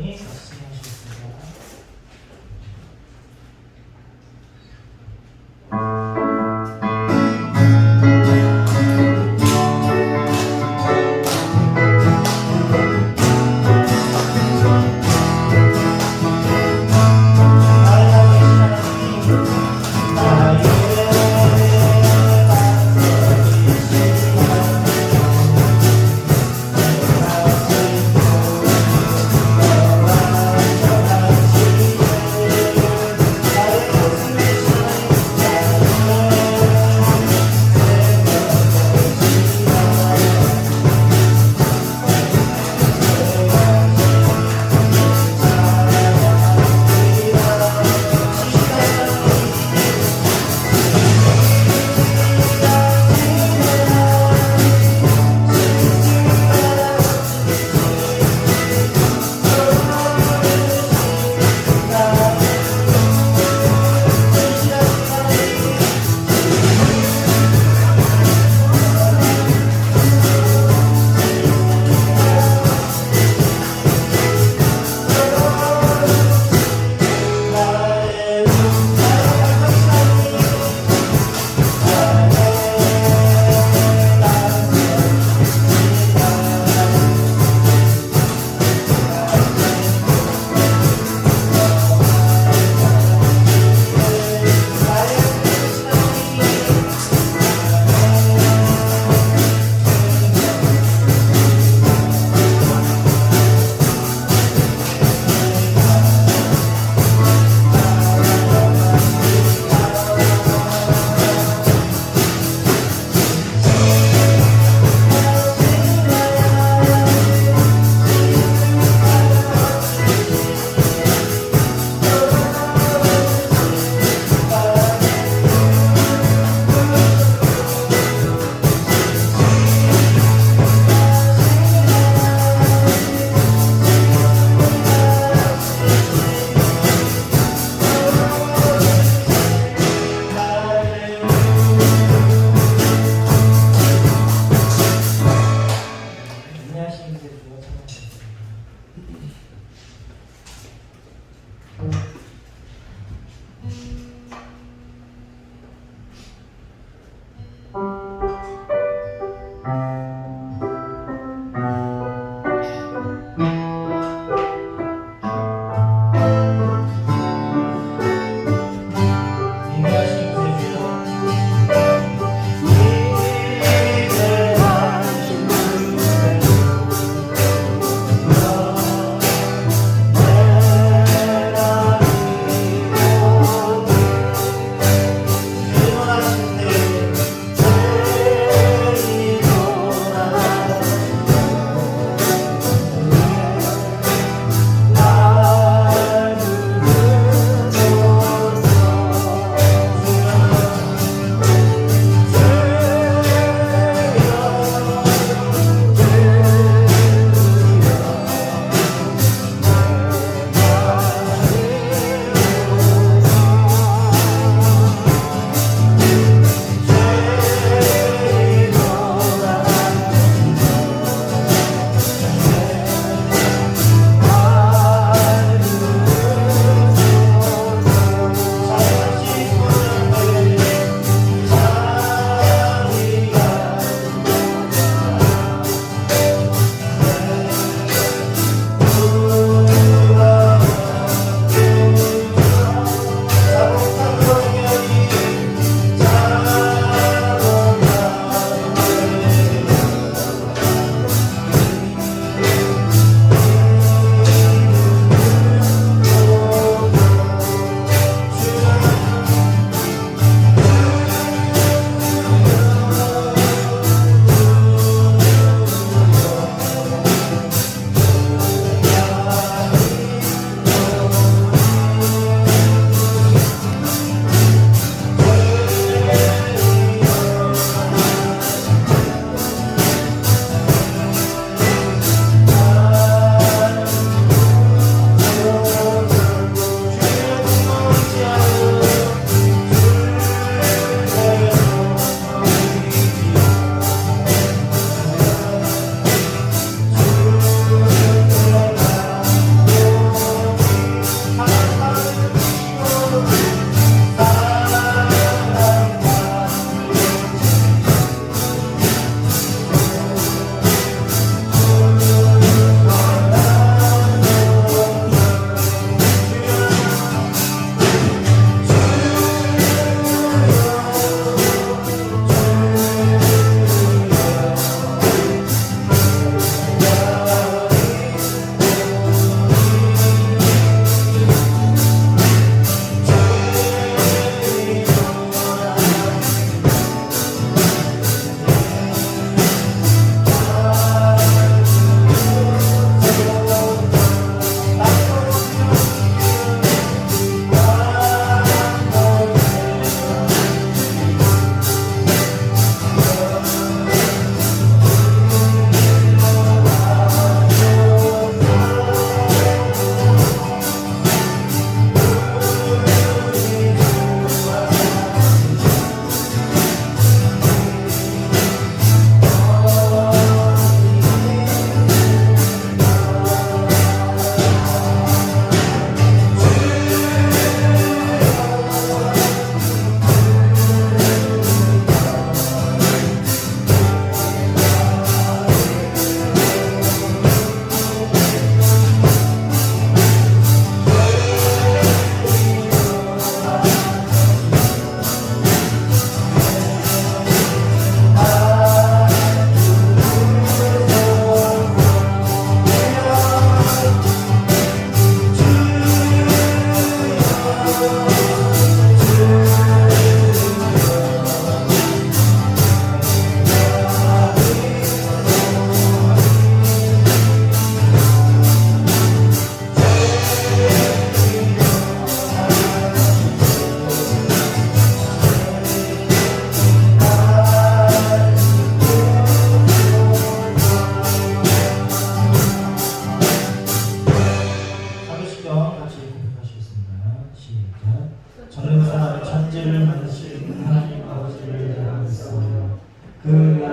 천천히 다시 진행하시겠습니다.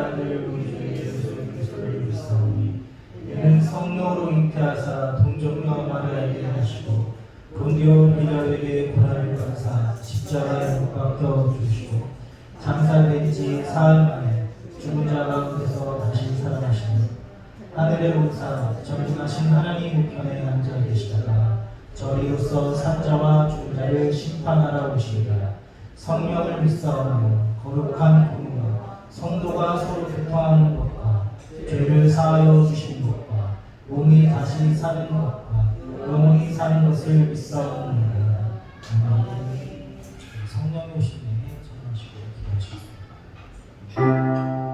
아들 우리 주 예수 그리스도를 믿사오니 이는 성령으로 잉태하사 동정녀 마리아에게 하시고 본디오 빌라에게 고난을 받으사 십자가에 못 박혀 죽으시고 장사된 지 사흘 만에 죽은 자 가운데서 다시 살아나시며 하늘에 오르사 전능하신 하나님 우편에 앉아 계시다가 저리로서 산자와 죽은 자를 심판하러 오시리라. 성령을 믿사오며 거룩한 공의와 성도가 서로 교통하는 것과 죄를 사하여 주시는 것과 몸이 다시 사는 것과 영원히 사는 것을 믿사옵나이다. 아멘. 성령이 오신 내 전하시고 기도하시겠습니다.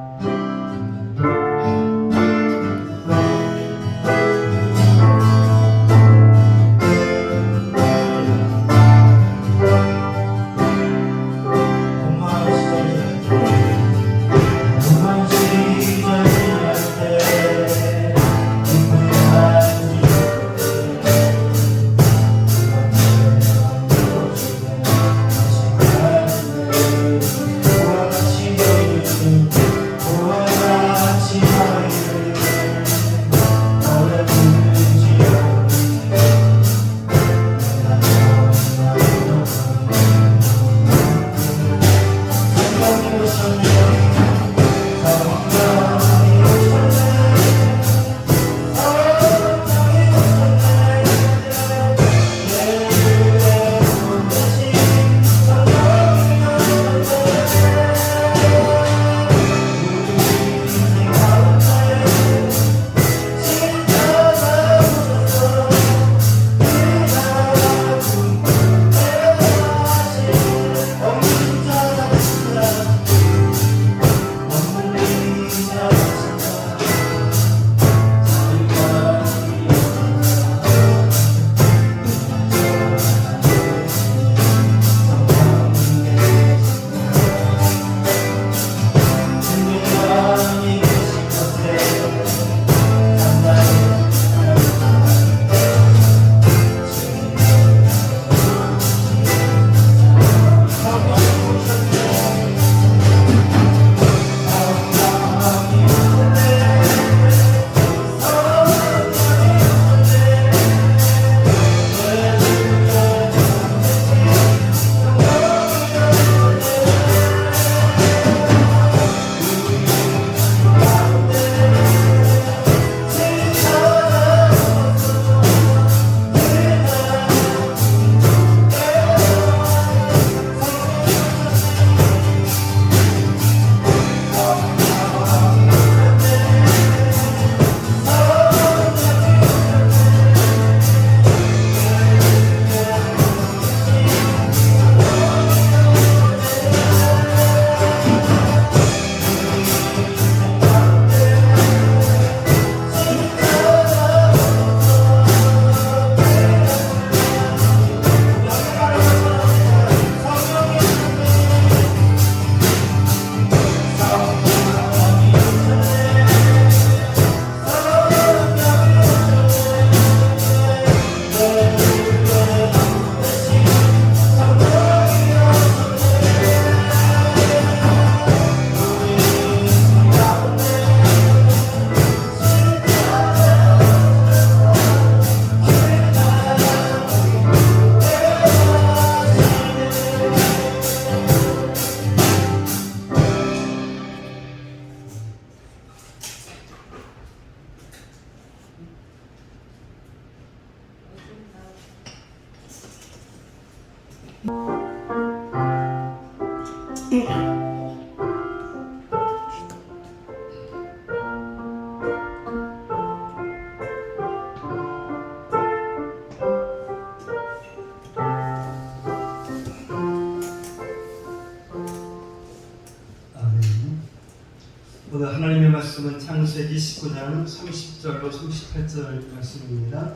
오늘 하나님의 말씀은 창세기 19장 30절로 38절 말씀입니다.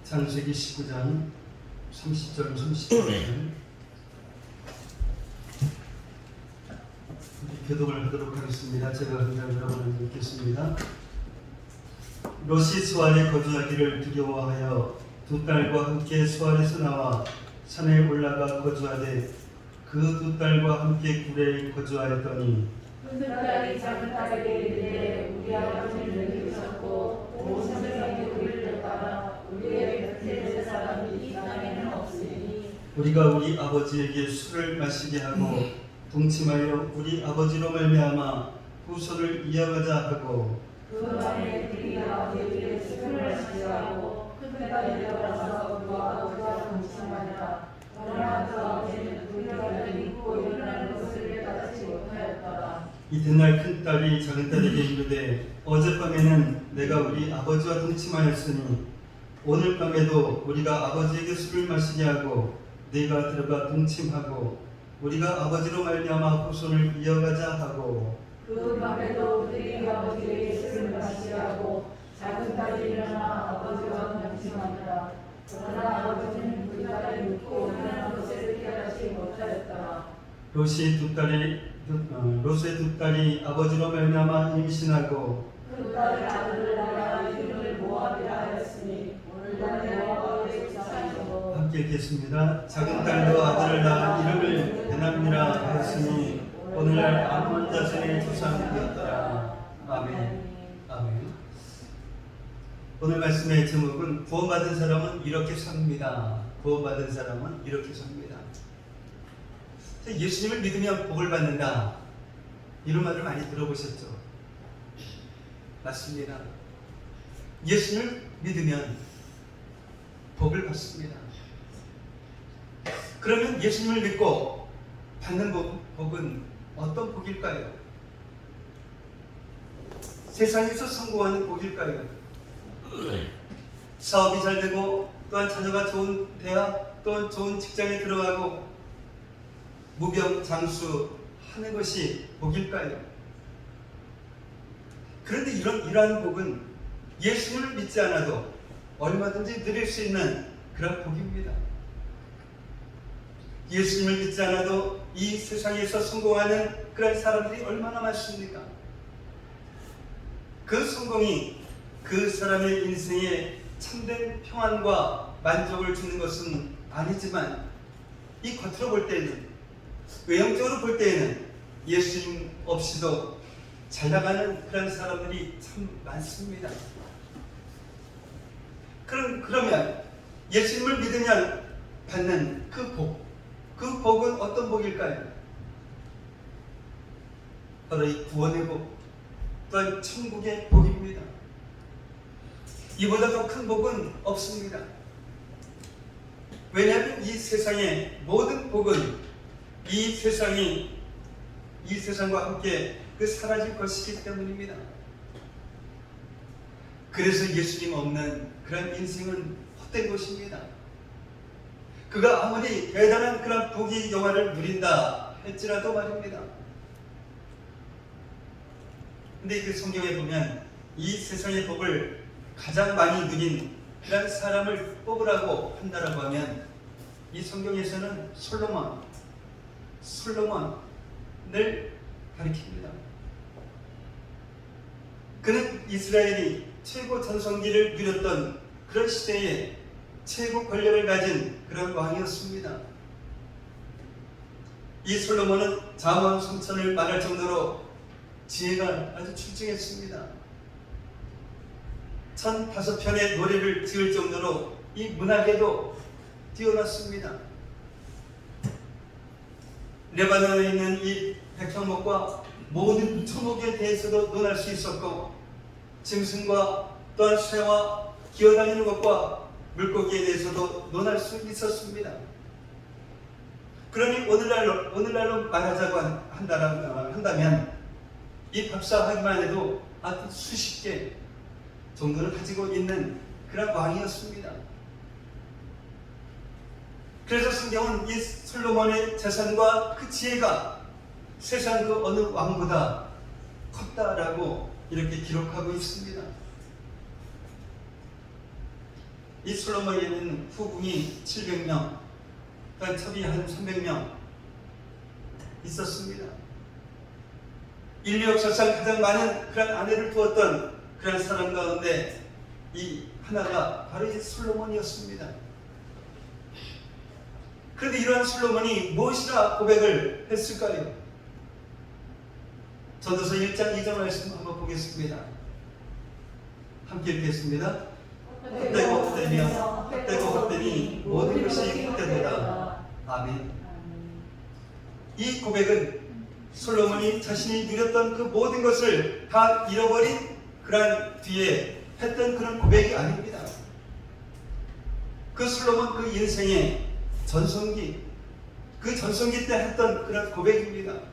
창세기 19장 30절로 38절 교독을 하도록 하겠습니다. 제가 한장 여러분을 읽겠습니다. 롯이 수알에 거주하기를 두려워하여 두 딸과 함께 수알에서 나와 산에 올라가 거주하되 그 두 딸과 함께 구레에 거주하였더니 큰 딸이 작은 딸에게 이르되 우리 아버지를 늙으셨고 온 세상이 우리를 따라 우리의 곁에 될 사람이 이 땅에는 없으니 우리가 우리 아버지에게 술을 마시게 하고 동침하여 우리 아버지로 말미암아 후손을 이어가자 하고 그 말에 그들이 아버지에게 술을 마시게 하고 큰 딸이 들어가서 우리 아버지와 동침하니라. 그러나 그 아버지는 우리가 믿고 일어나는 것을 깨닫지 못하였더라. 이튿날 큰 딸이 작은 딸에게 이르되 어젯밤에는 내가 우리 아버지와 동침하였으니 오늘 밤에도 우리가 아버지에게 술을 마시게 하고 네가 들어가 동침하고 우리가 아버지로 말미암아 후손을 이어가자 하고 그 밤에도 그들이 아버지에게 술을 마시게 하고 작은 딸이 일어나 아버지와 동침하니라. 그러나 아버지는 그 딸을 믿고 일어나는 것을 깨닫지 못하였더라. 롯의 두 딸이 아버지로 말미암아 임신하고 그 딸을 아들을 낳아 이름을 모압이라 하였으니 오늘날 모압의 조상이고 함께 읽겠습니다. 작은 딸도 아들을 낳아 이름을 베남이라 하였으니 오늘날 암몬 자손의 조상이었더라. 아멘. 아멘. 오늘 말씀의 제목은 구원받은 사람은 이렇게 삽니다. 구원받은 사람은 이렇게 삽니다. 예수님을 믿으면 복을 받는다. 이런 말을 많이 들어보셨죠? 맞습니다. 예수님을 믿으면 복을 받습니다. 그러면 예수님을 믿고 받는 복은 어떤 복일까요? 세상에서 성공하는 복일까요? 사업이 잘 되고 또한 자녀가 좋은 대학 또한 좋은 직장에 들어가고 무병장수 하는 것이 복일까요? 그런데 이러한 복은 예수님을 믿지 않아도 얼마든지 누릴 수 있는 그런 복입니다. 예수님을 믿지 않아도 이 세상에서 성공하는 그런 사람들이 얼마나 많습니까? 그 성공이 그 사람의 인생에 참된 평안과 만족을 주는 것은 아니지만 이 겉으로 볼 때는 외형적으로 볼 때에는 예수님 없이도 잘 나가는 그런 사람들이 참 많습니다. 그러면 예수님을 믿으면 받는 그 복은 어떤 복일까요? 바로 이 구원의 복, 또한 천국의 복입니다. 이보다 더 큰 복은 없습니다. 왜냐하면 이 세상의 모든 복은 이 세상과 함께 사라질 것이기 때문입니다. 그래서 예수님 없는 그런 인생은 헛된 것입니다. 그가 아무리 대단한 그런 복의 영화를 누린다 할지라도 말입니다. 근데 그 성경에 보면 이 세상의 복을 가장 많이 누린 그런 사람을 뽑으라고 한다라고 하면 이 성경에서는 솔로몬을 가리킵니다. 그는 이스라엘이 최고 전성기를 누렸던 그런 시대에 최고 권력을 가진 그런 왕이었습니다. 이 솔로몬은 자문성천을 말할 정도로 지혜가 아주 출중했습니다. 1005편의 노래를 지을 정도로 이 문학에도 뛰어났습니다. 레바논에 있는 이 백향목과 모든 초목에 대해서도 논할 수 있었고, 짐승과 또한 새와 기어다니는 것과 물고기에 대해서도 논할 수 있었습니다. 그러니 오늘날로 말하자고 한다면 이 박사하기만 해도 아주 수십 개 정도를 가지고 있는 그런 왕이었습니다. 그래서 성경은 이 솔로몬의 재산과 그 지혜가 세상 그 어느 왕보다 컸다라고 이렇게 기록하고 있습니다. 이 솔로몬에는 후궁이 700명, 그러니까 첩이 한 300명 있었습니다. 인류 역사상 가장 많은 그런 아내를 두었던 그런 사람 가운데 이 하나가 바로 이 솔로몬이었습니다. 그런데 이러한 솔로몬이 무엇이라 고백을 했을까요? 전도서 1장 2절 말씀 한번 보겠습니다. 함께 읽겠습니다. 헛되고 헛되며 헛되고 헛되니 모든 것이 헛되도다. 아멘. 이 고백은 솔로몬이 자신이 누렸던 그 모든 것을 다 잃어버린 그런 뒤에 했던 그런 고백이 아닙니다. 그 솔로몬 그 인생의 전성기, 그 전성기 때 했던 그런 고백입니다.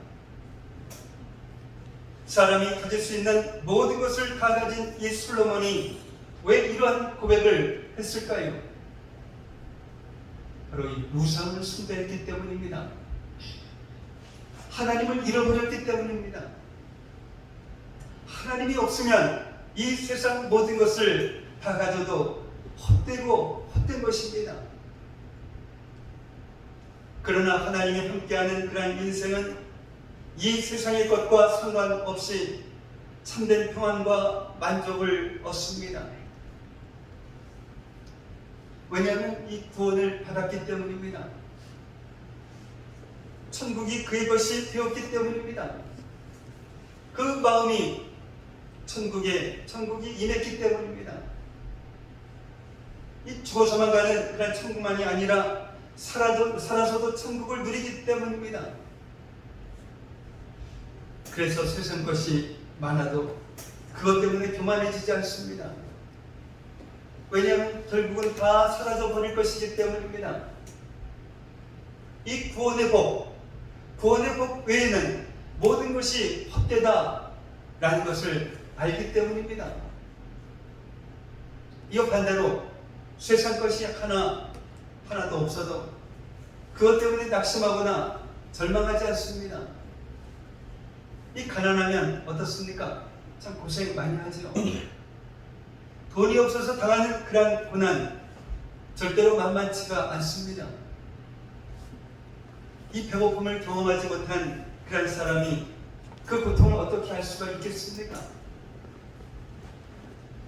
사람이 가질 수 있는 모든 것을 다 가진 이 솔로몬이 왜 이러한 고백을 했을까요? 바로 이 우상을 숭배했기 때문입니다. 하나님을 잃어버렸기 때문입니다. 하나님이 없으면 이 세상 모든 것을 다 가져도 헛되고 헛된 것입니다. 그러나 하나님이 함께하는 그런 인생은 이 세상의 것과 상관없이 참된 평안과 만족을 얻습니다. 왜냐하면 이 구원을 받았기 때문입니다. 천국이 그의 것이 되었기 때문입니다. 그 마음이 천국이 임했기 때문입니다. 이 죽어서만 가는 그런 천국만이 아니라 살아서도 천국을 누리기 때문입니다. 그래서 세상 것이 많아도 그것 때문에 교만해지지 않습니다. 왜냐하면 결국은 다 사라져 버릴 것이기 때문입니다. 이 구원의 복 외에는 모든 것이 헛되다라는 것을 알기 때문입니다. 이어 반대로 세상 것이 하나도 없어도 그것 때문에 낙심하거나 절망하지 않습니다. 이 가난하면 어떻습니까? 참 고생 많이 하죠. 돈이 없어서 당하는 그런 고난 절대로 만만치가 않습니다. 이 배고픔을 경험하지 못한 그런 사람이 그 고통을 어떻게 할 수가 있겠습니까?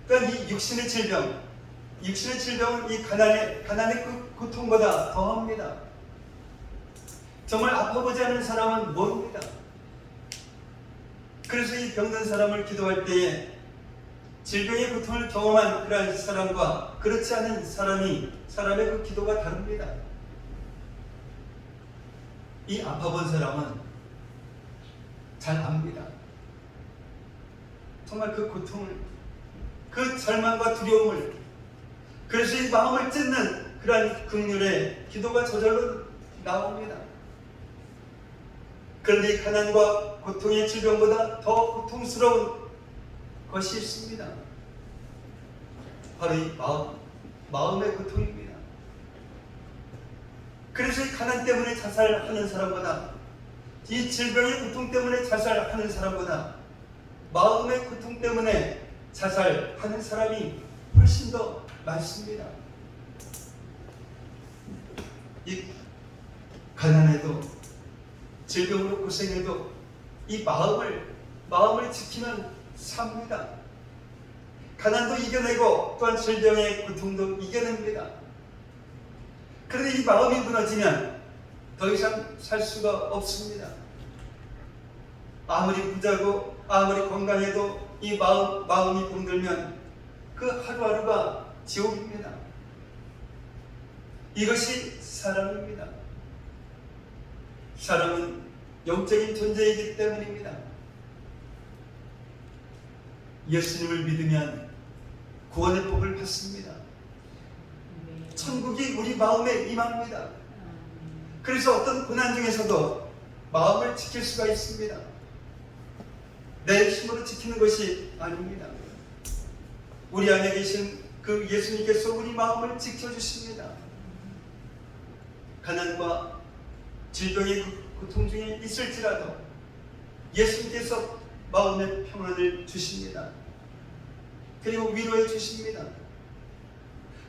그러니까 이 육신의 질병은 이 가난의 그 고통보다 더합니다. 정말 아파보지 않은 사람은 모릅니다. 그래서 이 병든 사람을 기도할 때에 질병의 고통을 경험한 그러한 사람과 그렇지 않은 사람의 그 기도가 다릅니다. 이 아파본 사람은 잘 압니다. 정말 그 고통을, 그 절망과 두려움을, 그래서 이 마음을 찢는 그러한 긍휼의 기도가 저절로 나옵니다. 그런데 이 가난과 고통의 질병보다 더 고통스러운 것이 있습니다. 바로 이 마음의 고통입니다. 그래서 이 가난 때문에 자살하는 사람보다, 이 질병의 고통 때문에 자살하는 사람보다 마음의 고통 때문에 자살하는 사람이 훨씬 더 많습니다. 이 가난해도 질병으로 고생해도 이 마음을 지키면 삽니다. 가난도 이겨내고 또한 질병의 고통도 이겨냅니다. 그런데 이 마음이 무너지면 더 이상 살 수가 없습니다. 아무리 부자고 아무리 건강해도 이 마음이 병들면 그 하루하루가 지옥입니다. 이것이 사람입니다. 사람은 영적인 존재이기 때문입니다. 예수님을 믿으면 구원의 복을 받습니다. 천국이 우리 마음에 임합니다. 그래서 어떤 고난 중에서도 마음을 지킬 수가 있습니다. 내 힘으로 지키는 것이 아닙니다. 우리 안에 계신 그 예수님께서 우리 마음을 지켜주십니다. 가난과 질병의 고통 중에 있을지라도 예수님께서 마음의 평안을 주십니다. 그리고 위로해 주십니다.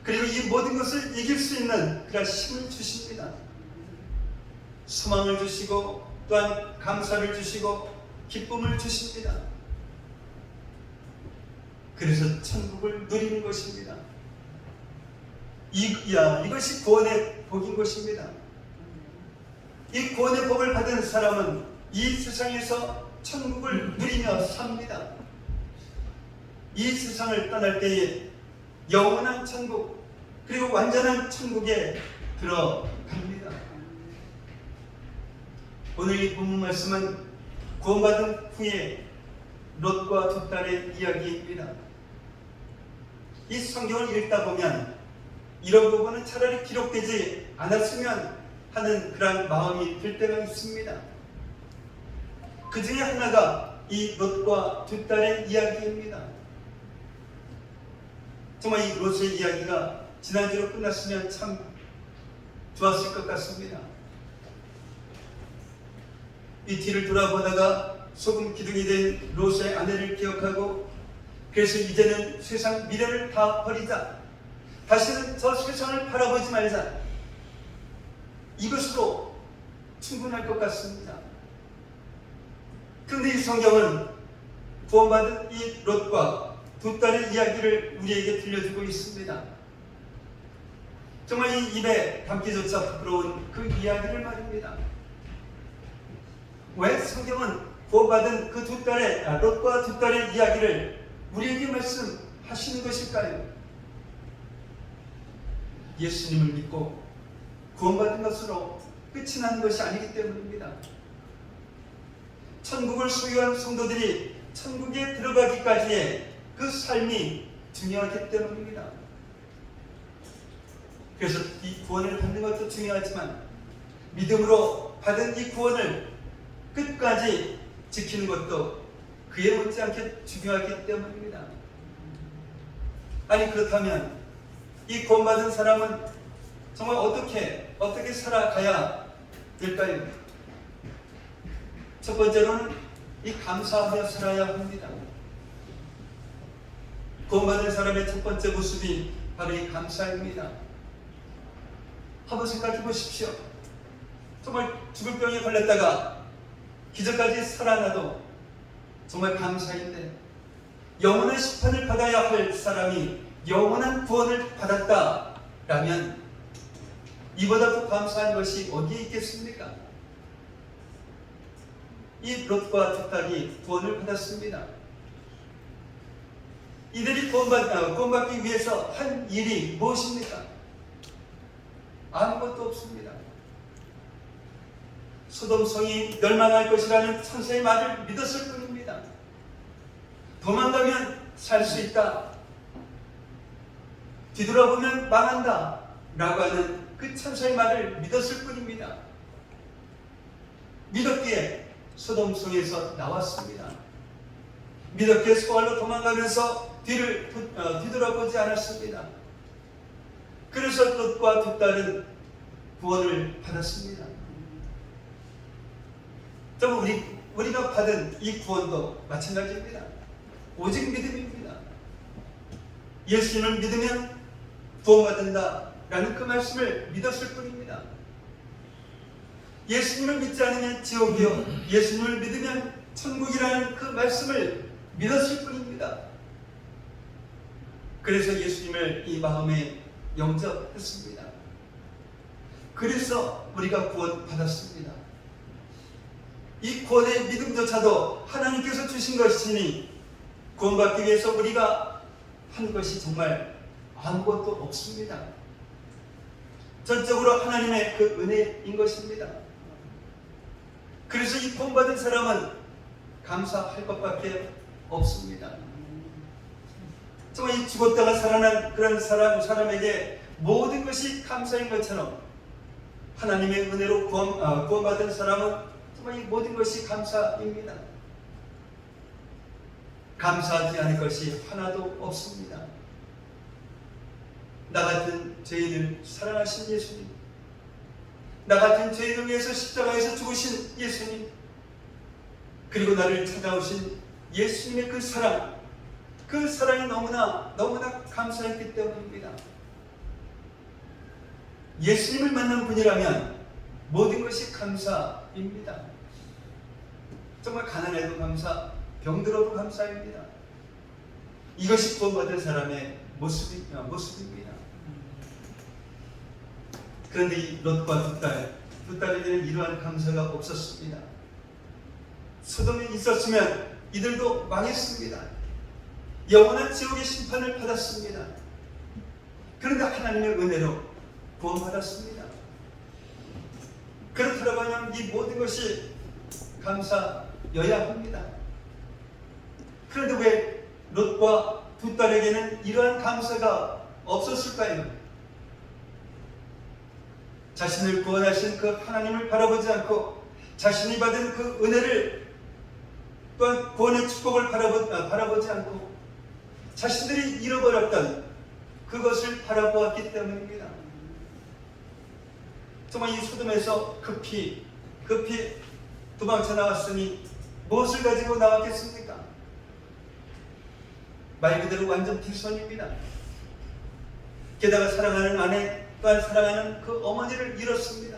그리고 이 모든 것을 이길 수 있는 그런 힘을 주십니다. 소망을 주시고 또한 감사를 주시고 기쁨을 주십니다. 그래서 천국을 누리는 것입니다. 이것이 구원의 복인 것입니다. 이 구원의 복을 받은 사람은 이 세상에서 천국을 누리며 삽니다. 이 세상을 떠날 때에 영원한 천국, 그리고 완전한 천국에 들어갑니다. 오늘 이 본문 말씀은 구원받은 후에 롯과 두 딸의 이야기입니다. 이 성경을 읽다 보면 이런 부분은 차라리 기록되지 않았으면 하는 그런 마음이 들 때가 있습니다. 그 중에 하나가 이 롯과 두 딸의 이야기입니다. 정말 이 롯의 이야기가 지난주로 끝났으면 참 좋았을 것 같습니다. 이 뒤를 돌아보다가 소금 기둥이 된 롯의 아내를 기억하고, 그래서 이제는 세상 미련을 다 버리자, 다시는 저 세상을 바라보지 말자, 이것으로 충분할 것 같습니다. 그런데 이 성경은 구원받은 이 롯과 두 딸의 이야기를 우리에게 들려주고 있습니다. 정말 이 입에 담기조차 부끄러운 그 이야기를 말입니다. 왜 성경은 구원받은 그 두 딸의 롯과 두 딸의 이야기를 우리에게 말씀하시는 것일까요? 예수님을 믿고 구원받은 것으로 끝이 난 것이 아니기 때문입니다. 천국을 소유한 성도들이 천국에 들어가기까지의 그 삶이 중요하기 때문입니다. 그래서 이 구원을 받는 것도 중요하지만 믿음으로 받은 이 구원을 끝까지 지키는 것도 그에 못지않게 중요하기 때문입니다. 아니, 그렇다면 이 구원받은 사람은 정말 어떻게 살아가야 될까요? 첫 번째로는 이 감사하며 살아야 합니다. 구원받은 사람의 첫 번째 모습이 바로 이 감사입니다. 한번 생각해 보십시오. 정말 죽을 병에 걸렸다가 기적까지 살아나도 정말 감사인데, 영원한 심판을 받아야 할 사람이 영원한 구원을 받았다라면 이보다 더 감사한 것이 어디에 있겠습니까? 이 롯과 두 딸이 구원을 받았습니다. 이들이 구원받기 위해서 한 일이 무엇입니까? 아무것도 없습니다. 소돔성이 멸망할 것이라는 천사의 말을 믿었을 뿐입니다. 도망가면 살 수 있다, 뒤돌아보면 망한다 라고 하는 그 천사의 말을 믿었을 뿐입니다. 믿었기에 소돔성에서 나왔습니다. 믿었기에 소알로 도망가면서 뒤를 뒤돌아보지 않았습니다. 그래서 롯과 두 딸은 구원을 받았습니다. 우리가 받은 이 구원도 마찬가지입니다. 오직 믿음입니다. 예수님을 믿으면 구원받는다 라는 그 말씀을 믿었을 뿐입니다. 예수님을 믿지 않으면 지옥이요, 예수님을 믿으면 천국이라는 그 말씀을 믿었을 뿐입니다. 그래서 예수님을 이 마음에 영접했습니다. 그래서 우리가 구원받았습니다. 이 구원의 믿음조차도 하나님께서 주신 것이니 구원받기 위해서 우리가 한 것이 정말 아무것도 없습니다. 전적으로 하나님의 그 은혜인 것입니다. 그래서 이 구원받은 사람은 감사할 것밖에 없습니다. 정말 이 죽었다가 살아난 그런 사람에게 모든 것이 감사인 것처럼 하나님의 은혜로 구원받은 사람은 정말 이 모든 것이 감사입니다. 감사하지 않을 것이 하나도 없습니다. 나 같은 죄인을 사랑하신 예수님, 나 같은 죄인을 위해서 십자가에서 죽으신 예수님, 그리고 나를 찾아오신 예수님의 그 사랑이 너무나 감사했기 때문입니다. 예수님을 만난 분이라면 모든 것이 감사입니다. 정말 가난해도 감사, 병들어도 감사입니다. 이것이 구원받은 사람의 모습입니다. 그런데 이 롯과 두 딸에게는 이러한 감사가 없었습니다. 소돔이 있었으면 이들도 망했습니다. 영원한 지옥의 심판을 받았습니다. 그런데 하나님의 은혜로 구원받았습니다. 그렇더라면 이 모든 것이 감사여야 합니다. 그런데 왜 롯과 두 딸에게는 이러한 감사가 없었을까요? 자신을 구원하신 그 하나님을 바라보지 않고 자신이 받은 그 은혜를 또한 구원의 축복을 바라보지 않고 자신들이 잃어버렸던 그것을 바라보았기 때문입니다. 정말 이 소돔에서 급히 도망쳐 나왔으니 무엇을 가지고 나왔겠습니까? 말 그대로 완전 뒷손입니다. 게다가 사랑하는 아내 또한 사랑하는 그 어머니를 잃었습니다.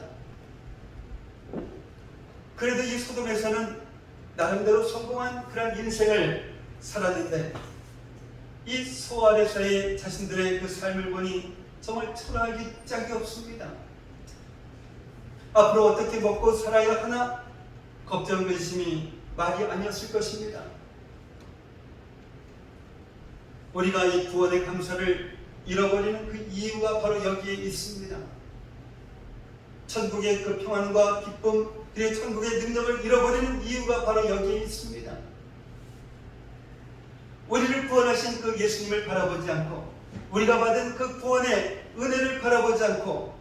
그래도 이 소돔에서는 나름대로 성공한 그런 인생을 살았는데 이 소아에서의 자신들의 그 삶을 보니 정말 초라하기 짝이 없습니다. 앞으로 어떻게 먹고 살아야 하나 걱정 근심이 말이 아니었을 것입니다. 우리가 이 구원의 감사를 잃어버리는 그 이유가 바로 여기에 있습니다. 천국의 그 평안과 기쁨, 그리고 천국의 능력을 잃어버리는 이유가 바로 여기에 있습니다. 우리를 구원하신 그 예수님을 바라보지 않고 우리가 받은 그 구원의 은혜를 바라보지 않고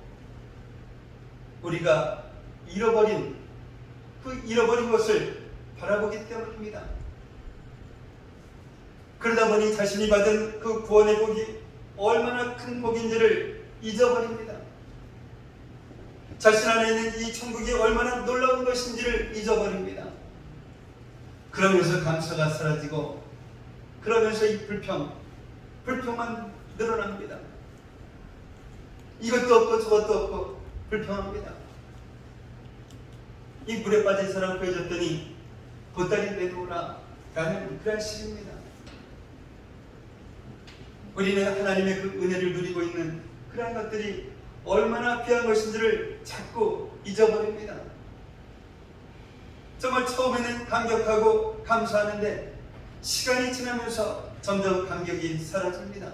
우리가 잃어버린 것을 바라보기 때문입니다. 그러다 보니 자신이 받은 그 구원의 복이 얼마나 큰 복인지를 잊어버립니다. 자신 안에 있는 이 천국이 얼마나 놀라운 것인지를 잊어버립니다. 그러면서 감사가 사라지고 그러면서 이 불평만 늘어납니다. 이것도 없고 저것도 없고 불평합니다. 이 물에 빠진 사람 구해줬더니 보따리 내놓으라 라는 그런 식입니다. 우리는 하나님의 그 은혜를 누리고 있는 그런 것들이 얼마나 귀한 것인지를 자꾸 잊어버립니다. 정말 처음에는 감격하고 감사하는데 시간이 지나면서 점점 감격이 사라집니다.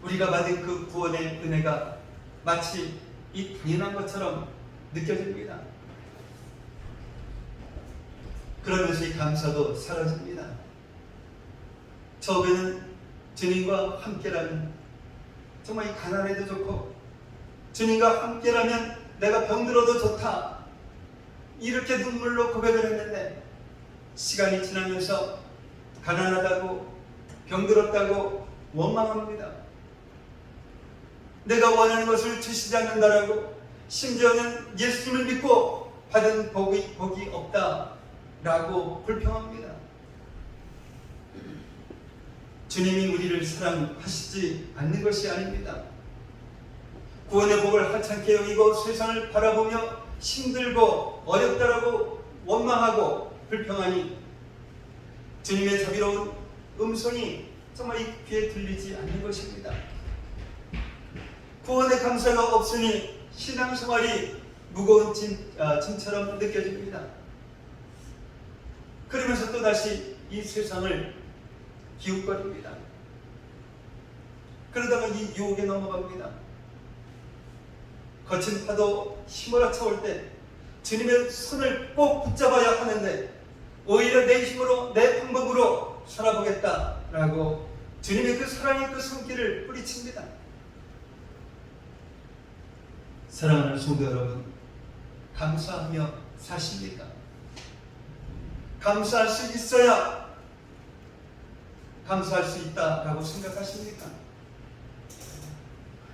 우리가 받은 그 구원의 은혜가 마치 이 당연한 것처럼 느껴집니다. 그러면서 이 감사도 사라집니다. 처음에는 주님과 함께라면 정말 이 가난해도 좋고 주님과 함께라면 내가 병들어도 좋다 이렇게 눈물로 고백을 했는데 시간이 지나면서 가난하다고 병들었다고 원망합니다. 내가 원하는 것을 주시지 않는다라고 심지어는 예수님을 믿고 받은 복이 없다라고 불평합니다. 주님이 우리를 사랑하시지 않는 것이 아닙니다. 구원의 복을 하찮게 여기고 세상을 바라보며 힘들고 어렵다라고 원망하고 불평하니 주님의 자비로운 음성이 정말 이 귀에 들리지 않는 것입니다. 구원의 감사가 없으니 신앙생활이 무거운 짐처럼 느껴집니다. 그러면서 또다시 이 세상을 기웃거립니다. 그러다가 이 유혹에 넘어갑니다. 거친 파도 휘몰아쳐 올 때 주님의 손을 꼭 붙잡아야 하는데 오히려 내 힘으로 내 방법으로 살아보겠다라고 주님의 그 사랑의 그 손길을 뿌리칩니다. 사랑하는 성도 여러분, 감사하며 사십니까? 감사할 수 있어야 감사할 수 있다라고 생각하십니까?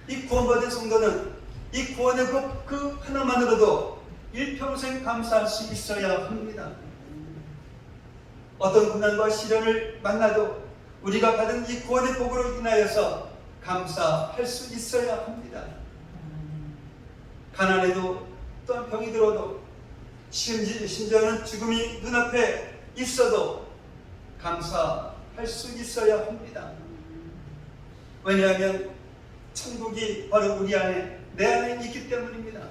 이 구원받은 성도는 이 구원의 복 그 하나만으로도 일평생 감사할 수 있어야 합니다. 어떤 고난과 시련을 만나도 우리가 받은 이 구원의 복으로 인하여서 감사할 수 있어야 합니다. 가난해도 또한 병이 들어도 심지어는 죽음이 눈앞에 있어도 감사할 수 있어야 합니다. 왜냐하면 천국이 바로 우리 안에 내 안에 있기 때문입니다.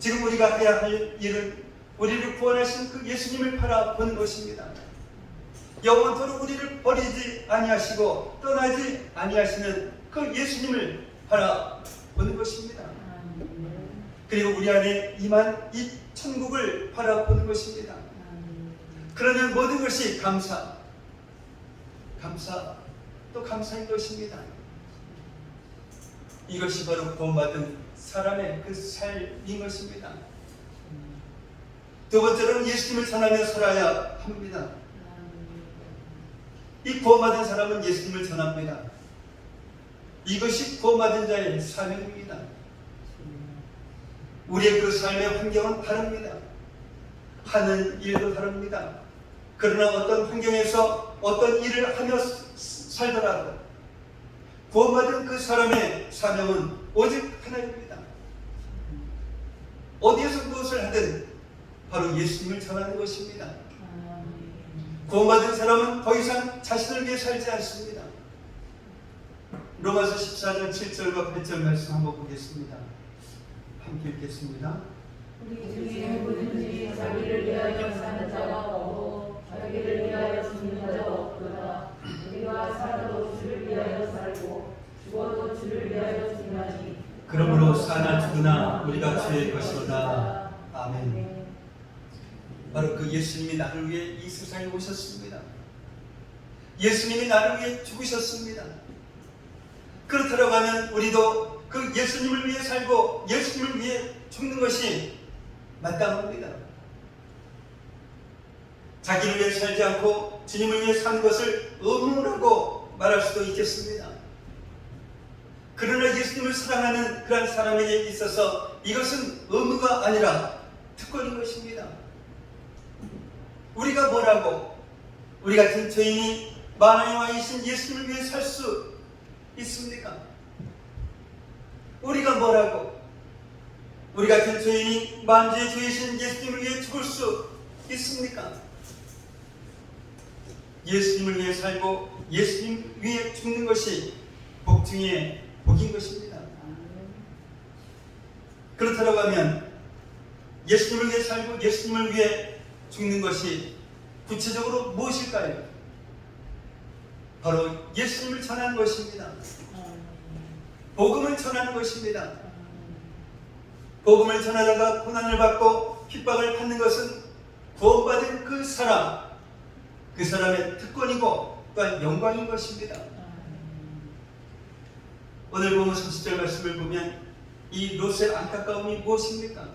지금 우리가 해야 할 일은 우리를 구원하신 그 예수님을 바라보는 것입니다. 영원토록 우리를 버리지 아니하시고 떠나지 아니하시는 그 예수님을 바라보는 것입니다. 그리고 우리 안에 임한 이 천국을 바라보는 것입니다. 그러면 모든 것이 감사 또 감사인 것입니다. 이것이 바로 구원받은 사람의 그 삶인 것입니다. 두 번째로는 예수님을 전하며 살아야 합니다. 이 구원받은 사람은 예수님을 전합니다. 이것이 구원받은 자의 사명입니다. 우리의 그 삶의 환경은 다릅니다. 하는 일도 다릅니다. 그러나 어떤 환경에서 어떤 일을 하며 살더라도 구원받은 그 사람의 사명은 오직 하나입니다. 어디에서 무엇을 하든 바로 예수님을 전하는 것입니다. 구원받은 사람은 더 이상 자신을 위해 살지 않습니다. 로마서 14장 7절과 8절 말씀 한번 보겠습니다. 함께 읽겠습니다. 우리 중에 누구든지 자기를 위하여 사는 자가 없고 자기를 위하여 죽는 자가 없도다. 우리가 살아도 주를 위하여 살고 죽어도 주를 위하여 죽나니 그러므로 사나 죽으나 우리가 주의 것이로다. 아멘. 바로 그 예수님이 나를 위해 이 세상에 오셨습니다. 예수님이 나를 위해 죽으셨습니다. 그렇다고 하면 우리도 그 예수님을 위해 살고 예수님을 위해 죽는 것이 마땅합니다. 자기를 위해 살지 않고 주님을 위해 사는 것을 의무라고 말할 수도 있겠습니다. 그러나 예수님을 사랑하는 그런 사람에게 있어서 이것은 의무가 아니라 특권인 것입니다. 우리가 뭐라고 우리 같은 죄인이 만왕의 왕이신 예수님을 위해 살 수 있습니까? 우리가 뭐라고 우리 같은 죄인이 만주의 주이신 예수님을 위해 죽을 수 있습니까? 예수님을 위해 살고 예수님 위해 죽는 것이 복 중에 복인 것입니다. 그렇다고 하면 예수님을 위해 살고 예수님을 위해 죽는 것이 구체적으로 무엇일까요? 바로 예수님을 전하는 것입니다. 복음을 전하는 것입니다. 복음을 전하다가 고난을 받고 핍박을 받는 것은 구원받은 그 사람, 그 사람의 특권이고 또한 영광인 것입니다. 오늘 보면 30절 말씀을 보면 이 롯의 안타까움이 무엇입니까?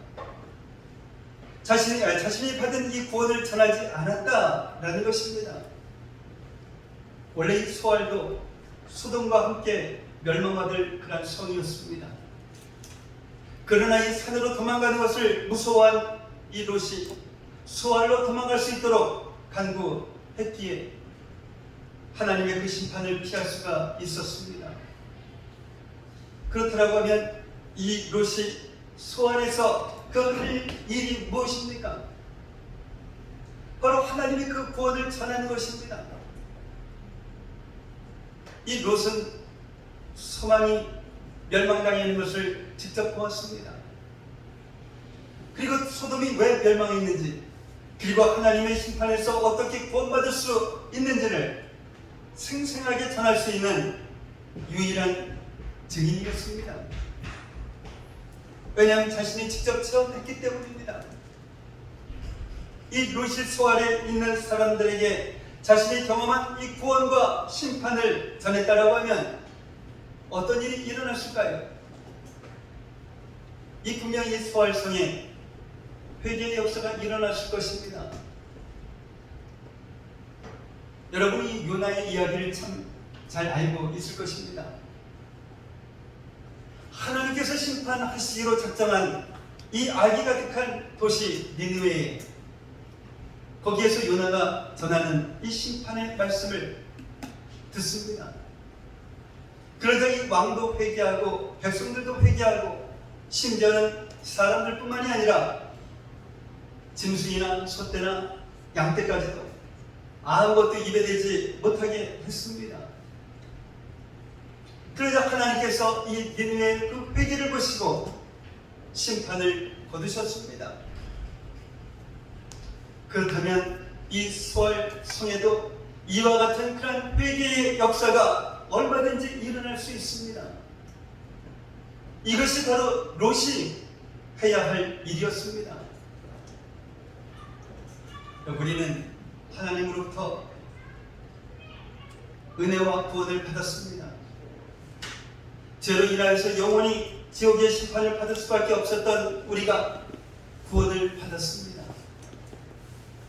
자신이 받은 이 구원을 전하지 않았다라는 것입니다. 원래 이 소알도 소돔과 함께 멸망받을 그런 성이었습니다. 그러나 이 산으로 도망가는 것을 무서워한 이 롯이 소알로 도망갈 수 있도록 간구했기에 하나님의 그 심판을 피할 수가 있었습니다. 그렇다고 하면 이 롯이 소알에서 그 할 일이 무엇입니까? 바로 하나님의 그 구원을 전하는 것입니다. 이 롯은 소망이 멸망당해 있는 것을 직접 보았습니다. 그리고 소돔이 왜 멸망했는지, 그리고 하나님의 심판에서 어떻게 구원받을 수 있는지를 생생하게 전할 수 있는 유일한 증인이었습니다. 왜냐하면 자신이 직접 체험했기 때문입니다. 이 롯이 소알에 있는 사람들에게 자신이 경험한 이 구원과 심판을 전했다라고 하면 어떤 일이 일어났을까요? 이 분명히 소알성에 회개의 역사가 일어났을 것입니다. 여러분이 요나의 이야기를 참 잘 알고 있을 것입니다. 하나님께서 심판하시기로 작정한 이 악이 가득한 도시 니느웨에 거기에서 요나가 전하는 이 심판의 말씀을 듣습니다. 그러자 이 왕도 회개하고 백성들도 회개하고 심지어는 사람들뿐만이 아니라 짐승이나 소떼나 양떼까지도 아무것도 입에 대지 못하게 했습니다. 그러자 하나님께서 이 니느웨의 그 회개를 보시고 심판을 거두셨습니다. 그렇다면 이 수월 성에도 이와 같은 그런 회개의 역사가 얼마든지 일어날 수 있습니다. 이것이 바로 롯이 해야 할 일이었습니다. 우리는 하나님으로부터 은혜와 구원을 받았습니다. 죄로 인하여서 영원히 지옥의 심판을 받을 수밖에 없었던 우리가 구원을 받았습니다.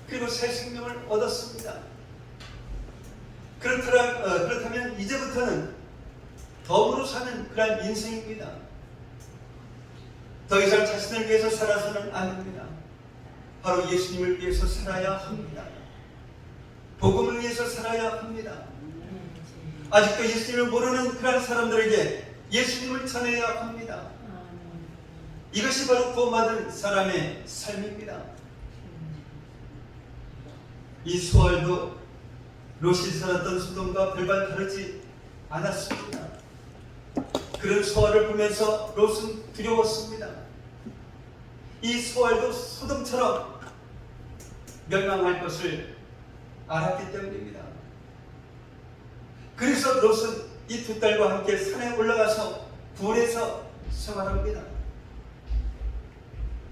그리고 새 생명을 얻었습니다. 그렇다면 이제부터는 덤으로 사는 그런 인생입니다. 더 이상 자신을 위해서 살아서는 안 됩니다. 바로 예수님을 위해서 살아야 합니다. 복음을 위해서 살아야 합니다. 아직도 예수님을 모르는 그런 사람들에게 예수님을 전해야 합니다. 이것이 바로 구원받은 사람의 삶입니다. 이 수월도 롯이 살았던 소돔과 별반 다르지 않았습니다. 그런 수월을 보면서 롯은 두려웠습니다. 이 수월도 소돔처럼 멸망할 것을 알았기 때문입니다. 그래서 롯은 이 두 딸과 함께 산에 올라가서 굴에서 생활합니다.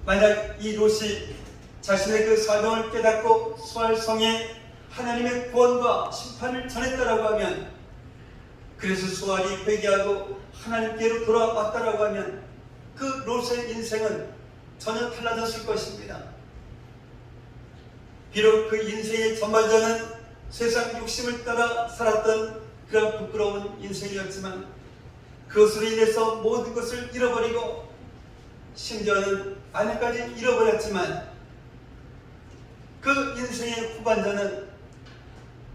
만약 이 롯이 자신의 그 사명을 깨닫고 수알성에 하나님의 구원과 심판을 전했다라고 하면, 그래서 수알이 회개하고 하나님께로 돌아왔다라고 하면 그 롯의 인생은 전혀 달라졌을 것입니다. 비록 그 인생의 전반전은 세상 욕심을 따라 살았던 그런 부끄러운 인생이었지만, 그것으로 인해서 모든 것을 잃어버리고 심지어는 아내까지 잃어버렸지만, 그 인생의 후반전은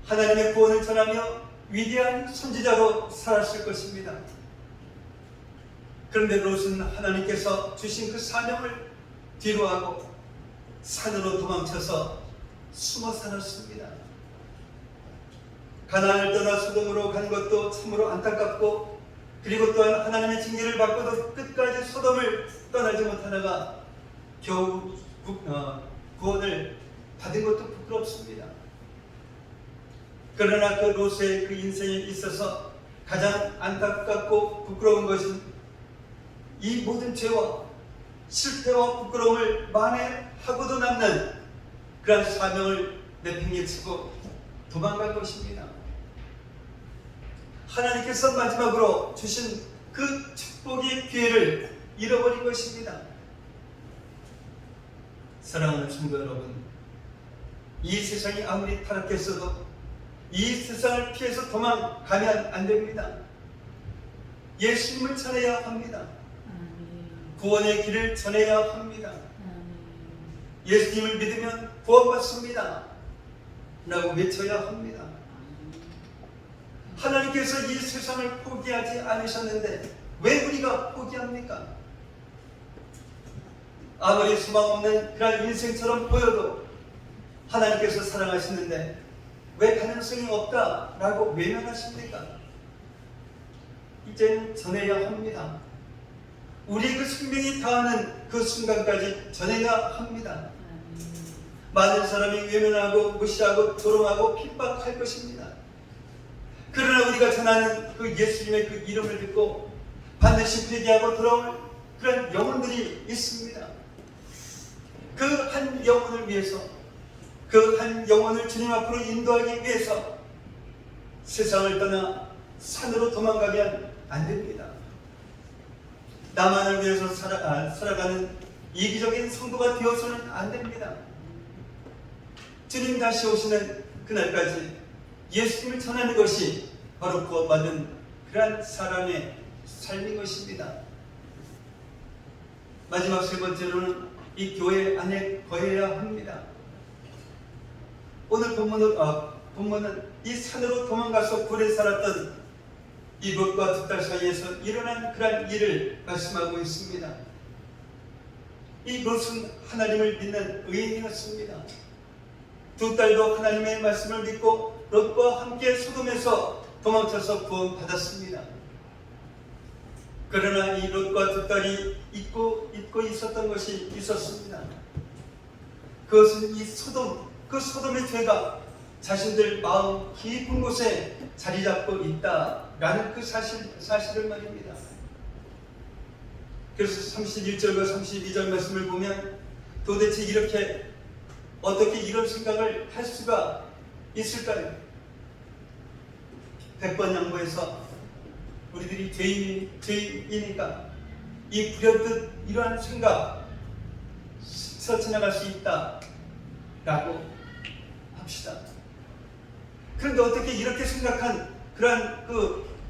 하나님의 구원을 전하며 위대한 선지자로 살았을 것입니다. 그런데 롯은 하나님께서 주신 그 사명을 뒤로하고 산으로 도망쳐서 숨어 살았습니다. 가나안을 떠나 소돔으로 간 것도 참으로 안타깝고, 그리고 또한 하나님의 징계를 받고도 끝까지 소돔을 떠나지 못하다가 겨우 구원을 받은 것도 부끄럽습니다. 그러나 그 롯의 그 인생에 있어서 가장 안타깝고 부끄러운 것은 이 모든 죄와 실패와 부끄러움을 만회하고도 남는 그런 사명을 내팽개치고 도망간 것입니다. 하나님께서 마지막으로 주신 그 축복의 기회를 잃어버린 것입니다. 사랑하는 성도 여러분, 이 세상이 아무리 타락했어도 이 세상을 피해서 도망가면 안 됩니다. 예수님을 전해야 합니다. 구원의 길을 전해야 합니다. 예수님을 믿으면 구원받습니다 라고 외쳐야 합니다. 하나님께서 이 세상을 포기하지 않으셨는데 왜 우리가 포기합니까? 아무리 소망 없는 그런 인생처럼 보여도 하나님께서 사랑하시는데 왜 가능성이 없다라고 외면하십니까? 이제는 전해야 합니다. 우리의 그 생명이 다하는 그 순간까지 전해야 합니다. 많은 사람이 외면하고 무시하고 조롱하고 핍박할 것입니다. 그러나 우리가 전하는 그 예수님의 그 이름을 듣고 반드시 회개하고 돌아올 그런 영혼들이 있습니다. 그 한 영혼을 위해서, 그 한 영혼을 주님 앞으로 인도하기 위해서 세상을 떠나 산으로 도망가면 안 됩니다. 나만을 위해서 살아가는 이기적인 성도가 되어서는 안 됩니다. 주님 다시 오시는 그날까지 예수님을 전하는 것이 바로 구원받은 그러한 사람의 삶인 것입니다. 마지막 세 번째로는 이 교회 안에 거해야 합니다. 오늘 본문은 이 산으로 도망가서 굴에 살았던 이 롯과 두 딸 사이에서 일어난 그러한 일을 말씀하고 있습니다. 이 롯은 하나님을 믿는 의인이었습니다. 두 딸도 하나님의 말씀을 믿고 롯과 함께 소돔에서 도망쳐서 구원받았습니다. 그러나 이 롯과 두 딸이 잊고 있었던 것이 있었습니다. 그것은 이 소돔의 죄가 자신들 마음 깊은 곳에 자리 잡고 있다라는 그 사실을 말입니다. 그래서 31절과 32절 말씀을 보면 도대체 이렇게 어떻게 이런 생각을 할 수가 있을까요? 100번 양보해서 우리들이 죄인이니까 이 불현듯 이러한 생각 스쳐 지나갈 수 있다라고 합시다. 그런데 어떻게 이렇게 생각한 그러한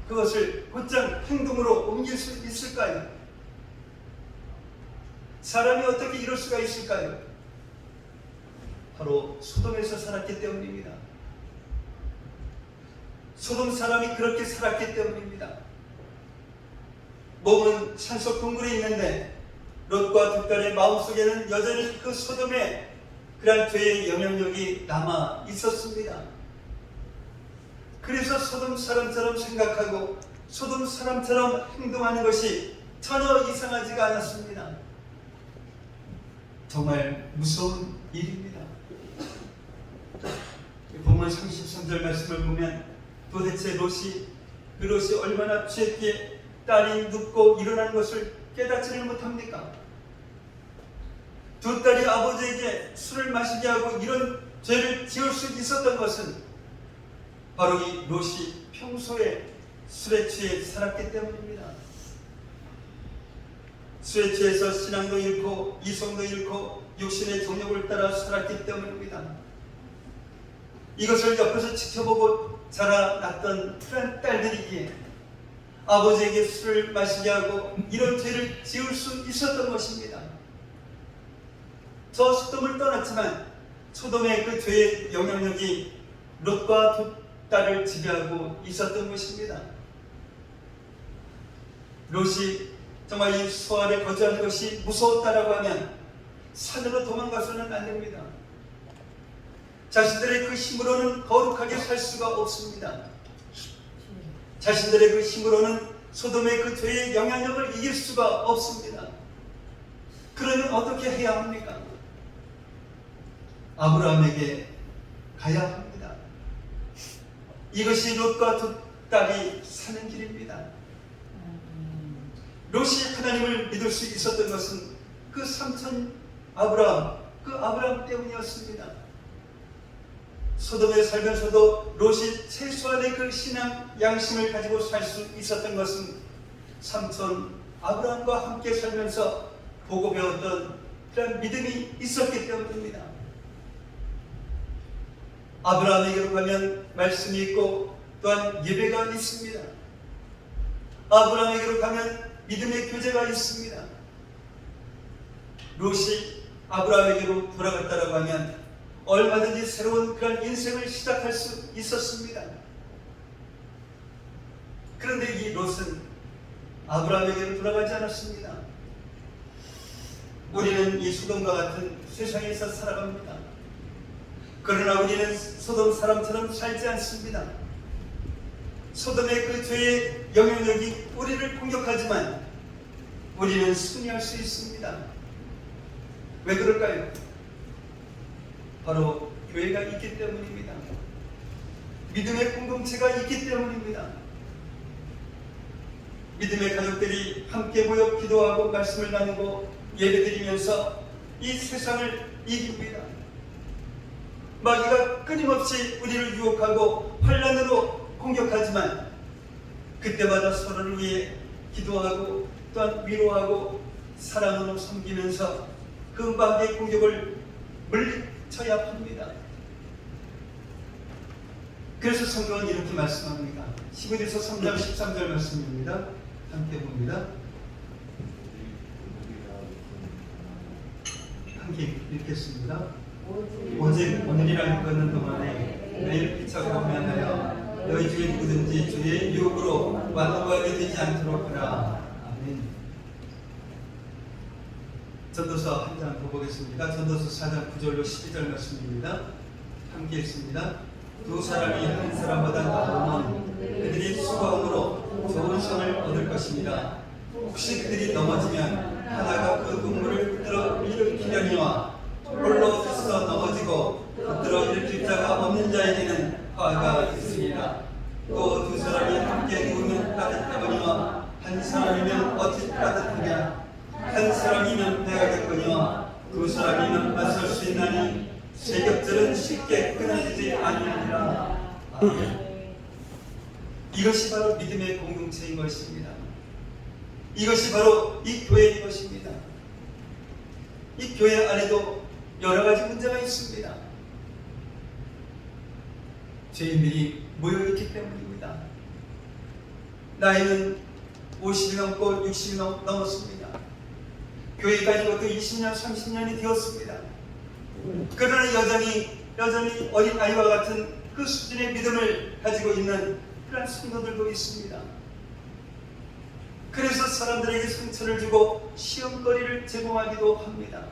그것을 곧장 행동으로 옮길 수 있을까요? 사람이 어떻게 이럴 수가 있을까요? 바로 소돔에서 살았기 때문입니다. 소돔 사람이 그렇게 살았기 때문입니다. 몸은 산속 동굴에 있는데 롯과 두 딸의 마음속에는 여전히 그 소돔의 그런 죄의 영향력이 남아 있었습니다. 그래서 소돔 사람처럼 생각하고 소돔 사람처럼 행동하는 것이 전혀 이상하지가 않았습니다. 정말 무서운 일입니다. 본문 33절 말씀을 보면 도대체 롯이 얼마나 취했기에 딸이 눕고 일어난 것을 깨닫지를 못합니까? 두 딸이 아버지에게 술을 마시게 하고 이런 죄를 지을 수 있었던 것은 바로 이 롯이 평소에 술에 취해 살았기 때문입니다. 술에 취해서 신앙도 잃고 이성도 잃고 육신의 정욕을 따라 살았기 때문입니다. 이것을 옆에서 지켜보고 자라났던 그런 딸들이기에 아버지에게 술을 마시게 하고 이런 죄를 지을 수 있었던 것입니다. 저 소돔을 떠났지만 소돔의 그 죄의 영향력이 롯과 두 딸을 지배하고 있었던 것입니다. 롯이 정말 이 수알에 거주하는 것이 무서웠다라고 하면 산으로 도망가서는 안 됩니다. 자신들의 그 힘으로는 거룩하게 살 수가 없습니다. 자신들의 그 힘으로는 소돔의 그 죄의 영향력을 이길 수가 없습니다. 그러면 어떻게 해야 합니까? 아브라함에게 가야 합니다. 이것이 롯과 두 딸이 사는 길입니다. 롯이 하나님을 믿을 수 있었던 것은 그 삼촌 아브라함 때문이었습니다. 소돔에 살면서도 롯이 최소한의 그 신앙 양심을 가지고 살 수 있었던 것은 삼촌 아브라함과 함께 살면서 보고 배웠던 그런 믿음이 있었기 때문입니다. 아브라함에게로 가면 말씀이 있고 또한 예배가 있습니다. 아브라함에게로 가면 믿음의 교제가 있습니다. 롯이 아브라함에게로 돌아갔다라고 하면 얼마든지 새로운 그런 인생을 시작할 수 있었습니다. 그런데 이 롯은 아브라함에게로 돌아가지 않았습니다. 우리는 이 소돔과 같은 세상에서 살아갑니다. 그러나 우리는 소돔 사람처럼 살지 않습니다. 소돔의 그 죄의 영향력이 우리를 공격하지만 우리는 승리할 수 있습니다. 왜 그럴까요? 바로 교회가 있기 때문입니다. 믿음의 공동체가 있기 때문입니다. 믿음의 가족들이 함께 모여 기도하고 말씀을 나누고 예배드리면서 이 세상을 이깁니다. 마귀가 끊임없이 우리를 유혹하고 환난으로 공격하지만 그때마다 서로를 위해 기도하고 또한 위로하고 사랑으로 섬기면서 그 마귀의 공격을 물리쳐야 합니다. 그래서 성경은 이렇게 말씀합니다. 히브리서 3장 13절 말씀입니다. 함께 봅니다. 함께 읽겠습니다. 오직 오늘이라는 걷는 동안에 내일 피차가 오면하여 너희 중에 누구든지 주의 유혹으로 완고하게 되지 않도록 하라. 아멘. 전도서 한 장 더 보겠습니다. 전도서 4장 9절로 12절 말씀입니다. 함께 읽습니다. 두 사람이 한 사람보다 나누면 그들이 수고함으로 좋은 성을 얻을 것입니다. 혹시 그들이 넘어지면 하나가 그 동물을 붙들어 일으키려니와 홀로 서서 넘어지고 붙들어 일으킬 자가 없는 자에게는 화가 있으리라. 또 두 사람이 함께 누우면 따뜻하거니와 한 사람이면 어찌 따뜻하냐. 한 사람이면 배하겠거니와 두 사람이면 맞설 수 있나니 세겹절은 쉽게 끊어지지 아니하리라. 이것이 바로 믿음의 공동체인 것입니다. 이것이 바로 이 교회인 것입니다. 이 교회 안에도 여러 가지 문제가 있습니다. 죄인들이 모여있기 때문입니다. 나이는 50이 넘고 60이 넘었습니다. 교회 다닌 것도 20년, 30년이 되었습니다. 그러나 여전히 어린 아이와 같은 그 수준의 믿음을 가지고 있는 그런 성도들도 있습니다. 그래서 사람들에게 상처를 주고 시험거리를 제공하기도 합니다.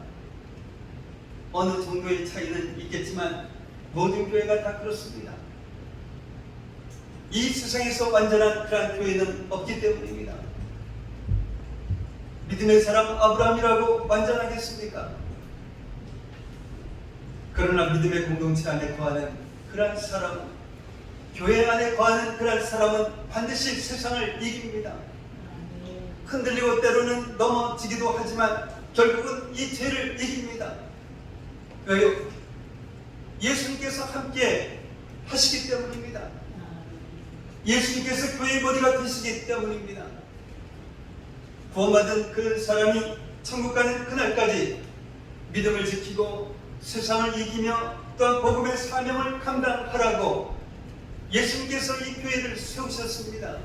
어느 정도의 차이는 있겠지만 모든 교회가 다 그렇습니다. 이 세상에서 완전한 그런 교회는 없기 때문입니다. 믿음의 사람 아브라함이라고 완전하겠습니까? 그러나 믿음의 공동체 안에 거하는 그런 사람, 교회 안에 거하는 그런 사람은 반드시 세상을 이깁니다. 흔들리고 때로는 넘어지기도 하지만 결국은 이 죄를 이깁니다. 왜요? 예수님께서 함께 하시기 때문입니다. 예수님께서 교회의 머리가 되시기 때문입니다. 구원받은 그 사람이 천국 가는 그날까지 믿음을 지키고 세상을 이기며 또한 복음의 사명을 감당하라고 예수님께서 이 교회를 세우셨습니다.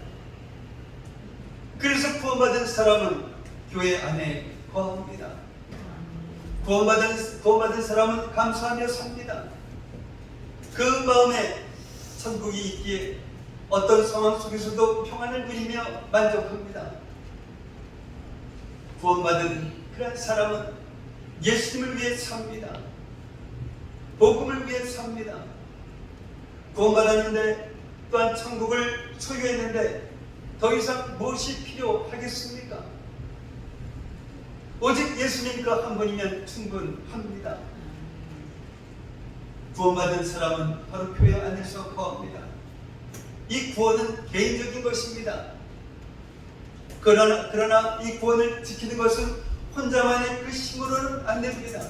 그래서 구원받은 사람은 교회 안에 거합니다. 구원받은 사람은 감사하며 삽니다. 그 마음에 천국이 있기에 어떤 상황 속에서도 평안을 누리며 만족합니다. 구원받은 그런 사람은 예수님을 위해 삽니다. 복음을 위해 삽니다. 구원받았는데 또한 천국을 소유했는데 더 이상 무엇이 필요하겠습니까? 오직 예수님 그 한 분이면 충분합니다. 구원받은 사람은 바로 교회 안에서 거합니다. 이 구원은 개인적인 것입니다. 그러나 이 구원을 지키는 것은 혼자만의 그 힘으로는 안 됩니다.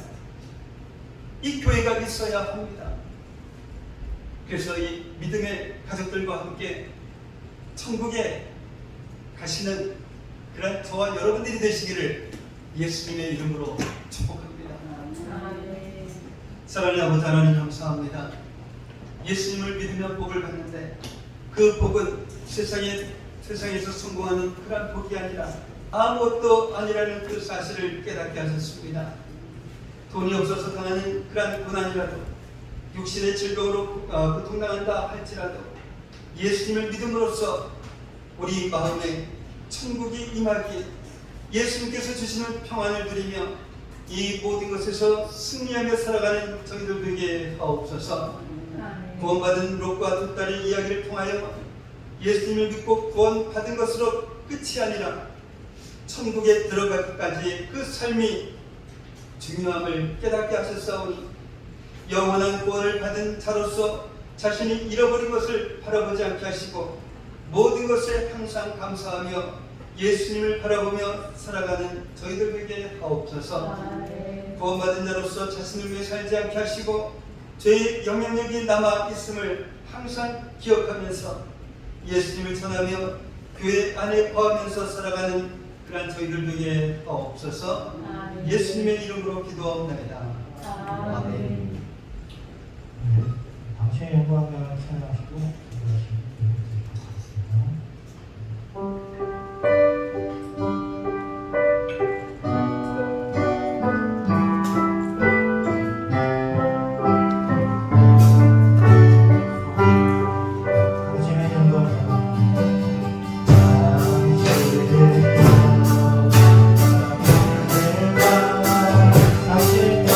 이 교회가 있어야 합니다. 그래서 이 믿음의 가족들과 함께 천국에 가시는 그런 저와 여러분들이 되시기를 예수님의 이름으로 축복합니다. 사랑하는 아버지 하나님 감사합니다. 예수님을 믿으며 복을 받는데 그 복은 세상에서 성공하는 그런 복이 아니라 아무것도 아니라는 그 사실을 깨닫게 하셨습니다. 돈이 없어서 당하는 그런 고난이라도 육신의 질병으로 고통당한다 할지라도 예수님을 믿음으로써 우리 마음에 천국이 임하기에 예수님께서 주시는 평안을 누리며 이 모든 것에서 승리하며 살아가는 저희들 되게 하옵소서. 구원받은 롯과 두 딸의 이야기를 통하여 예수님을 믿고 구원받은 것으로 끝이 아니라 천국에 들어가기까지의 그 삶이 중요함을 깨닫게 하셨사오니 영원한 구원을 받은 자로서 자신이 잃어버린 것을 바라보지 않게 하시고 모든 것에 항상 감사하며 예수님을 바라보며 살아가는 저희들에게 하옵소서. 구원받은 자로서 자신을 위해 살지 않게 하시고 죄의 영향력이 남아 있음을 항상 기억하면서 예수님을 전하며 교회 안에 거하면서 살아가는 그런 저희들에게 하옵소서. 예수님의 이름으로 기도합니다. 아멘. 당신의 영광을 찬양하시고 기도하시면 되겠습니다. 당신의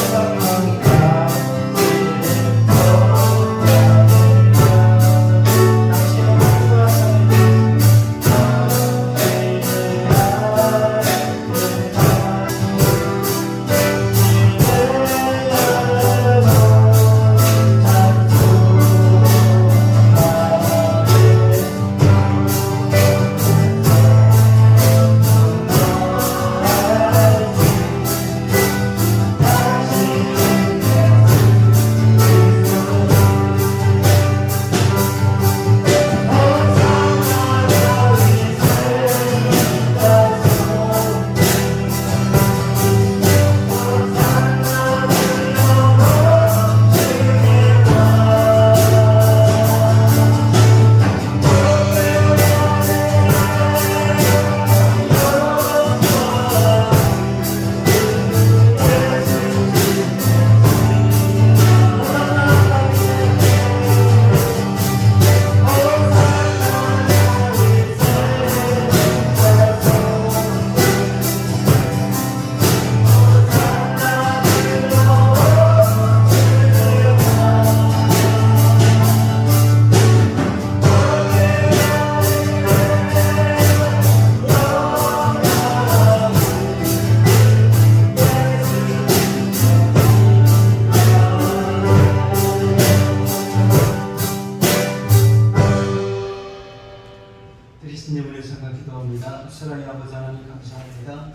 기도합니다. 사랑의 아버지 하나님 감사합니다.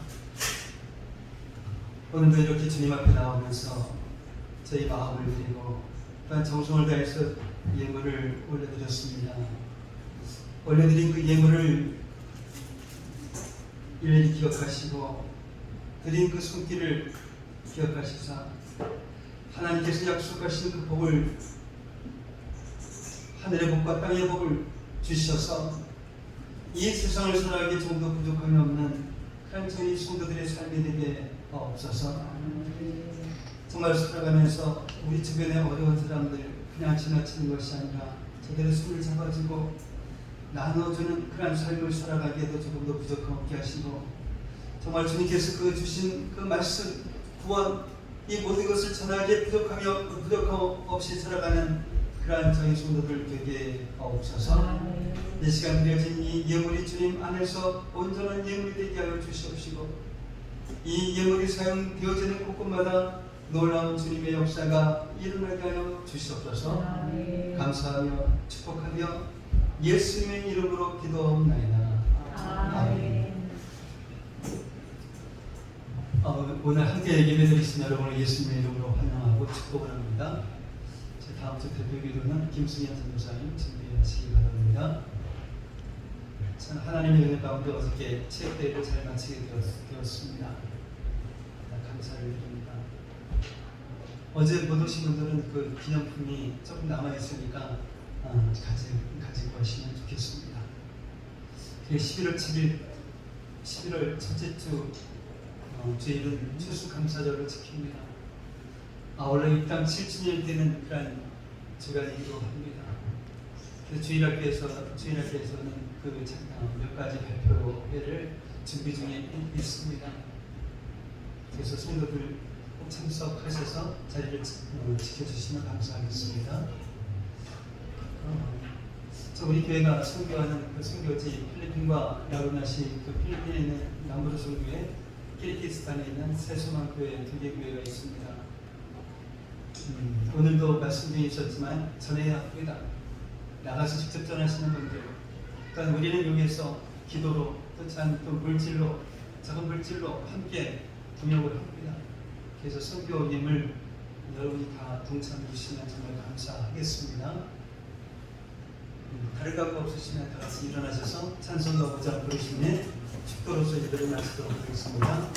오늘도 이렇게 주님 앞에 나오면서 저희 마음을 드리고 또한 정성을 다해서 예물을 올려드렸습니다. 올려드린 그 예물을 일일이 기억하시고 드린 그 손길을 기억하시사 하나님께서 약속하신 그 복을, 하늘의 복과 땅의 복을 주셔서 이 세상을 살아가기 정도 부족함이 없는 그런 저희 성도들의 삶이 되게 없어서 정말 살아가면서 우리 주변의 어려운 사람들 그냥 지나치는 것이 아니라 제대로 손을 잡아주고 나눠주는 그런 삶을 살아가기에도 조금 더 부족함 없게 하시고 정말 주님께서 그 주신 그 말씀, 구원, 이 모든 것을 전하기에 부족함 없이 살아가는 그러한 저희 성도들 되게 없어서 이 시간 드려진 이 예물이 주님 안에서 온전한 예물이 되게 하여 주시옵시고 이 예물이 사용되어지는 곳곳마다 놀라운 주님의 역사가 일어나게 하여 주시옵소서. 감사하며 축복하며 예수님의 이름으로 기도하옵나이다. 아멘. 오늘 함께 예배 드리신 여러분을 예수님의 이름으로 환영하고 축복을 합니다. 제 다음 주 대표 기도는 김승현 전도사님 준비하시기 바랍니다. 저는 하나님의 은혜 가운데 어저께 체육대회를 잘 마치게 되었습니다. 감사를 드립니다. 어제 못 오신 분들은 그 기념품이 조금 남아있으니까 가지고 가시면 좋겠습니다. 11월 7일 11월 첫째 주 주일은 추수감사절로 지킵니다. 원래 입당 7주년 되는 그런 주간이기도 합니다. 그래서 주일학교에서는 그 몇 가지 발표회를 준비 중에 있습니다. 그래서 성도들 꼭 참석하셔서 자리를 지켜주시면 감사하겠습니다. 우리 교회가 선교하는 그 선교지 필리핀과 라구나시, 그 필리핀에 있는 남부르 선교회, 키르기스탄에 있는 세수만 교회 두 개 교회가 있습니다. 오늘도 말씀 중에 있었지만 전해야 합니다. 나가서 직접 전하시는 분들, 그러니까 우리는 여기에서 기도로 또 물질로, 작은 물질로 함께 동역을 합니다. 그래서 선교임을 여러분이 다 동참해 주시면 정말 감사하겠습니다. 다른 것 없으시면 다 같이 일어나셔서 찬송가 5장 부르시면 축도로서 예배를 마치도록 하겠습니다.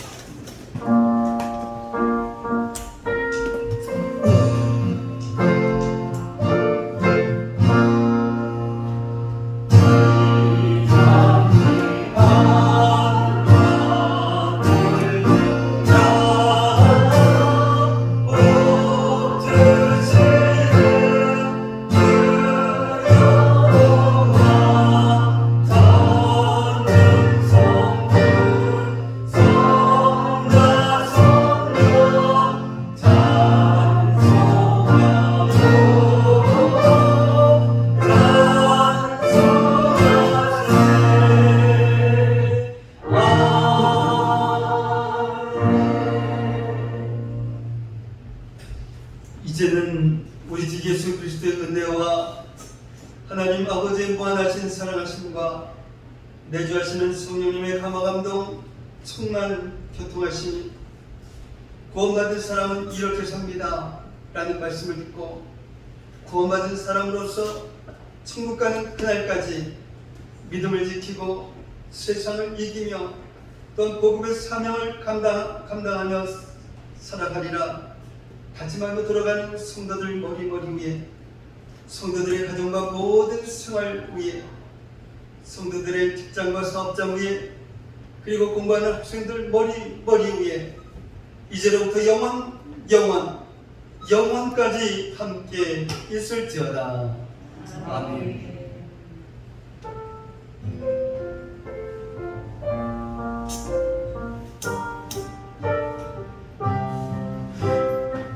이제는 우리 주 예수 그리스도의 은혜와 하나님 아버지의 무한하신 사랑하심과 내주하시는 성령님의 감화감동 충만 교통하심이 구원받은 사람은 이렇게 삽니다 라는 말씀을 듣고 구원받은 사람으로서 천국 가는 그날까지 믿음을 지키고 세상을 이기며 또 복음의 사명을 감당하며 살아가리라 다짐하며 돌아가는 성도들 머리 위에, 성도들의 가정과 모든 생활 위에, 성도들의 직장과 사업장 위에, 그리고 공부하는 학생들 머리 위에 이제로부터 영원까지 함께 있을지어다. 아멘.